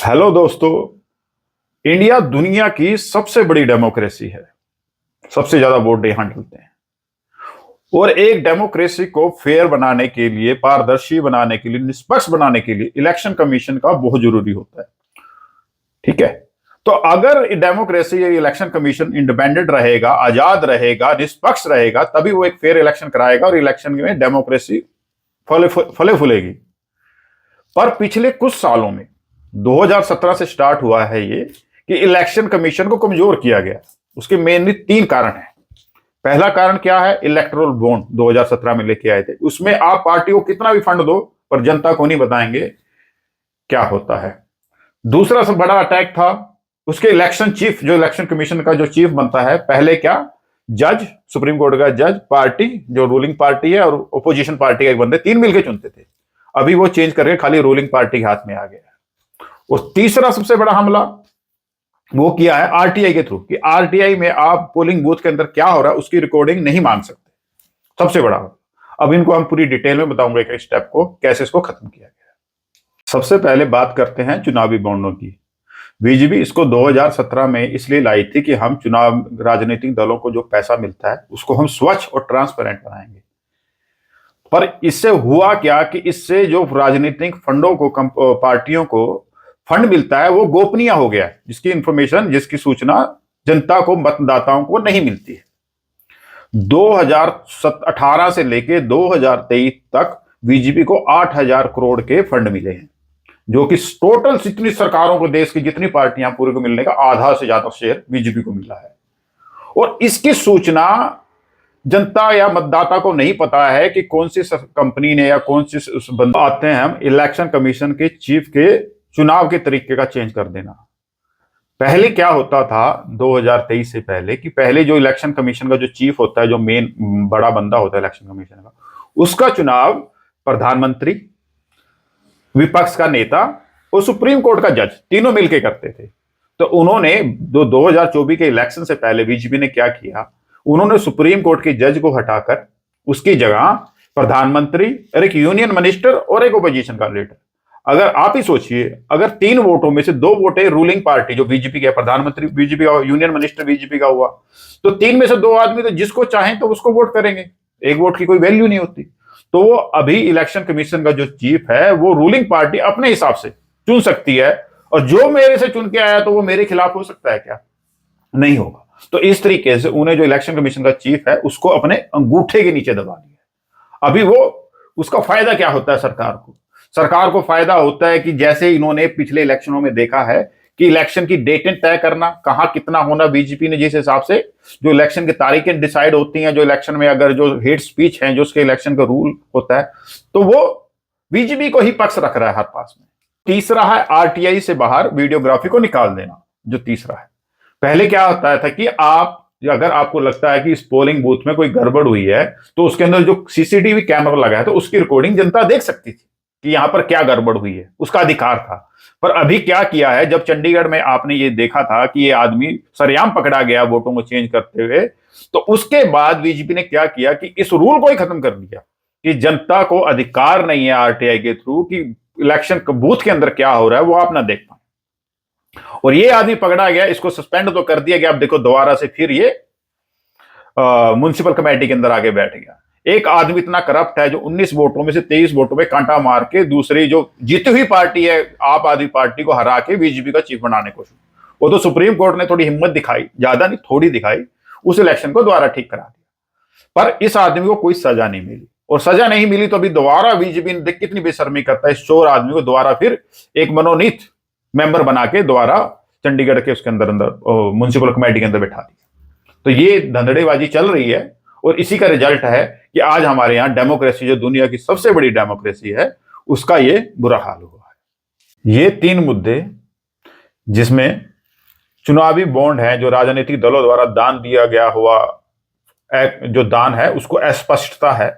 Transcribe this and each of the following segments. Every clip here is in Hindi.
हेलो दोस्तों। इंडिया दुनिया की सबसे बड़ी डेमोक्रेसी है। सबसे ज्यादा वोट यहां डलते हैं। और एक डेमोक्रेसी को फेयर बनाने के लिए, पारदर्शी बनाने के लिए, निष्पक्ष बनाने के लिए इलेक्शन कमीशन का बहुत जरूरी होता है। ठीक है। तो अगर डेमोक्रेसी, इलेक्शन कमीशन इंडिपेंडेंट रहेगा, आजाद रहेगा, निष्पक्ष रहेगा, तभी वो एक फेयर इलेक्शन कराएगा और इलेक्शन में डेमोक्रेसी फले फूलेगी। पर पिछले कुछ सालों में 2017 से स्टार्ट हुआ है ये कि इलेक्शन कमीशन को कमजोर किया गया। उसके मेनली तीन कारण हैं। पहला कारण क्या है? इलेक्टोरल बॉन्ड 2017 में लेके आए थे। उसमें आप पार्टी को कितना भी फंड दो पर जनता को नहीं बताएंगे क्या होता है। दूसरा सबसे बड़ा अटैक था उसके इलेक्शन चीफ, जो इलेक्शन कमीशन का जो चीफ बनता है, पहले क्या जज, सुप्रीम कोर्ट का जज, पार्टी जो रूलिंग पार्टी है और ओपोजिशन पार्टी का एक बंदे, तीन मिलकर चुनते थे। अभी वो चेंज करके खाली रूलिंग पार्टी के हाथ में आ गया। और तीसरा सबसे बड़ा हमला वो किया है आरटीआई के थ्रू, कि आरटीआई में आप पोलिंग बूथ के अंदर क्या हो रहा है उसकी रिकॉर्डिंग नहीं मांग सकते। सबसे बड़ा। अब इनको हम पूरी डिटेल में बताऊंगा एक स्टेप को, कैसे इसको खत्म किया गया। सबसे पहले बात करते हैं चुनावी बॉन्डों की। बीजेपी इसको 2017 में इसलिए लाई थी कि हम चुनाव राजनीतिक दलों को जो पैसा मिलता है उसको हम स्वच्छ और ट्रांसपेरेंट बनाएंगे। पर इससे हुआ क्या कि इससे जो राजनीतिक फंडों को, पार्टियों को फंड मिलता है वो गोपनीय हो गया है, जिसकी इंफॉर्मेशन, जिसकी सूचना जनता को, मतदाताओं को नहीं मिलती है। 2018 से लेके 2023 तक बीजेपी को 8,000 करोड़ के फंड मिले हैं, जो कि टोटल जितनी सरकारों को, देश की जितनी पार्टियां पूरे को मिलने का आधा से ज्यादा शेयर बीजेपी को मिला है। और इसकी सूचना जनता या मतदाता को नहीं पता है कि कौन सी कंपनी ने या कौन सी बंदा। आते हैं हम इलेक्शन कमीशन के चीफ के चुनाव के तरीके का चेंज कर देना। पहले क्या होता था 2023 से पहले, कि पहले जो इलेक्शन कमीशन का जो चीफ होता है, जो मेन बड़ा बंदा होता है इलेक्शन कमीशन का, उसका चुनाव प्रधानमंत्री, विपक्ष का नेता और सुप्रीम कोर्ट का जज तीनों मिलकर करते थे। तो उन्होंने 2024 के इलेक्शन से पहले बीजेपी ने क्या किया, उन्होंने सुप्रीम कोर्ट के जज को हटाकर उसकी जगह प्रधानमंत्री और एक यूनियन मिनिस्टर और एक ओपोजिशन का लीडर। अगर आप ही सोचिए, अगर 3 वोटों में से 2 वोटें रूलिंग पार्टी जो बीजेपी का, प्रधानमंत्री बीजेपी का, यूनियन मिनिस्टर बीजेपी का हुआ, तो 3 में से 2 आदमी तो जिसको चाहें तो उसको वोट करेंगे। एक वोट की कोई वैल्यू नहीं होती। तो वो अभी इलेक्शन कमीशन का जो चीफ है वो रूलिंग पार्टी अपने हिसाब से चुन सकती है, और जो मेरे से चुन के आया तो वो मेरे खिलाफ हो सकता है क्या? नहीं होगा। तो इस तरीके से उन्हें, जो इलेक्शन कमीशन का चीफ है, उसको अपने अंगूठे के नीचे दबा दिया। अभी वो, उसका फायदा क्या होता है सरकार को? सरकार को फायदा होता है कि जैसे इन्होंने पिछले इलेक्शनों में देखा है कि इलेक्शन की डेटें तय करना, कहां कितना होना, बीजेपी ने जिस हिसाब से जो इलेक्शन की तारीखें डिसाइड होती हैं, जो इलेक्शन में अगर जो हेट स्पीच है, जो उसके इलेक्शन का रूल होता है, तो वो बीजेपी को ही पक्ष रख रहा है हर पास में। तीसरा है आरटीआई से बाहर वीडियोग्राफी को निकाल देना, जो तीसरा है। पहले क्या होता था कि आप, अगर आपको लगता है कि इस पोलिंग बूथ में कोई गड़बड़ हुई है, तो उसके अंदर जो सीसीटीवी कैमरा लगा है तो उसकी रिकॉर्डिंग जनता देख सकती थी कि यहां पर क्या गड़बड़ हुई है, उसका अधिकार था। पर अभी क्या किया है, जब चंडीगढ़ में आपने ये देखा था कि ये आदमी सरेआम पकड़ा गया वोटों को चेंज करते हुए, तो उसके बाद बीजेपी ने क्या किया कि इस रूल को ही खत्म कर दिया कि जनता को अधिकार नहीं है आरटीआई के थ्रू कि इलेक्शन बूथ के अंदर क्या हो रहा है वो आप ना देख पाए। और ये आदमी पकड़ा गया, इसको सस्पेंड तो कर दिया गया। अब देखो दोबारा से फिर ये म्युनिसिपल कमेटी के अंदर आगे बैठ गया। एक आदमी इतना करप्ट है जो 19 वोटों में से 23 वोटों में कांटा मार के दूसरी जो जीती हुई पार्टी है, आप आदमी पार्टी को हरा के बीजेपी का चीफ बनाने को, वो तो सुप्रीम कोर्ट ने थोड़ी हिम्मत दिखाई, ज्यादा नहीं थोड़ी दिखाई, उस इलेक्शन को दोबारा ठीक करा दिया। पर इस आदमी को कोई सजा नहीं मिली, और सजा नहीं मिली तो अभी दोबारा बीजेपी ने, देख कितनी बेशर्मी करता है, इस चोर आदमी को दोबारा फिर एक मनोनीत मेंबर बना के दोबारा चंडीगढ़ के उसके अंदर म्युनिसिपल कमेटी के अंदर बैठा दिया। तो ये धंधड़ेबाजी चल रही है, और इसी का रिजल्ट है कि आज हमारे यहां डेमोक्रेसी, जो दुनिया की सबसे बड़ी डेमोक्रेसी है, उसका ये बुरा हाल हुआ है। ये 3 मुद्दे, जिसमें चुनावी बॉन्ड है, जो राजनीतिक दलों द्वारा दान दिया गया हुआ जो दान है उसको अस्पष्टता है।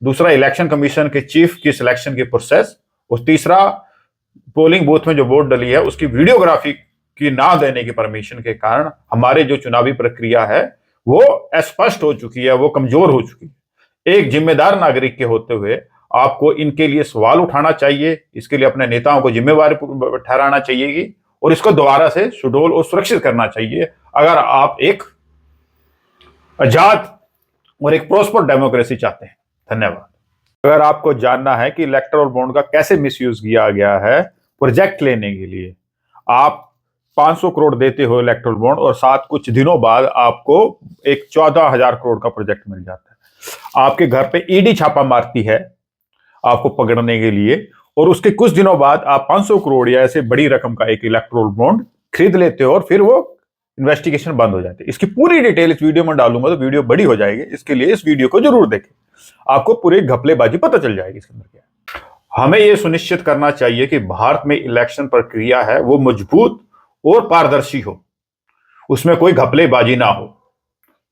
दूसरा, इलेक्शन कमीशन के चीफ की सिलेक्शन की प्रोसेस। और तीसरा, पोलिंग बूथ में जो वोट डली है उसकी वीडियोग्राफी की ना देने की परमिशन के कारण हमारे जो चुनावी प्रक्रिया है वो अस्पष्ट हो चुकी है, वो कमजोर हो चुकी है। एक जिम्मेदार नागरिक के होते हुए आपको इनके लिए सवाल उठाना चाहिए, इसके लिए अपने नेताओं को जिम्मेवार ठहराना चाहिए और इसको दोबारा से सुडौल और सुरक्षित करना चाहिए अगर आप एक आजाद और एक प्रोस्पर डेमोक्रेसी चाहते हैं। धन्यवाद। अगर आपको जानना है कि इलेक्टोरल बॉन्ड का कैसे मिसयूज किया गया है प्रोजेक्ट लेने के लिए, आप 500 करोड़ देते हो इलेक्टोरल बॉन्ड और साथ कुछ दिनों बाद आपको एक 14,000 करोड़ का प्रोजेक्ट मिल जाता है। आपके घर पे ईडी छापा मारती है आपको पकड़ने के लिए और उसके कुछ दिनों बाद आप 500 करोड़ या ऐसे बड़ी रकम का एक इलेक्टोरल बॉन्ड खरीद लेते हो और फिर वो इन्वेस्टिगेशन बंद हो जाती है। इसकी पूरी डिटेल इस वीडियो में डालूंगा तो वीडियो बड़ी हो जाएगी, इसके लिए इस वीडियो को जरूर देखें, आपको पूरी घपलेबाजी पता चल जाएगी इसके अंदर क्या। हमें यह सुनिश्चित करना चाहिए कि भारत में इलेक्शन प्रक्रिया है वो मजबूत और पारदर्शी हो, उसमें कोई घपलेबाजी ना हो।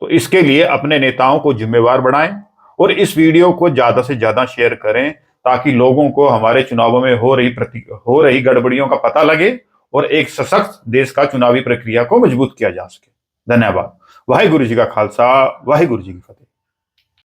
तो इसके लिए अपने नेताओं को जिम्मेवार बनाएं और इस वीडियो को ज्यादा से ज्यादा शेयर करें ताकि लोगों को हमारे चुनावों में हो रही गड़बड़ियों का पता लगे और एक सशक्त देश का चुनावी प्रक्रिया को मजबूत किया जा सके। धन्यवाद। वाहिगुरु जी का खालसा, वाहिगुरु जी की फतेह।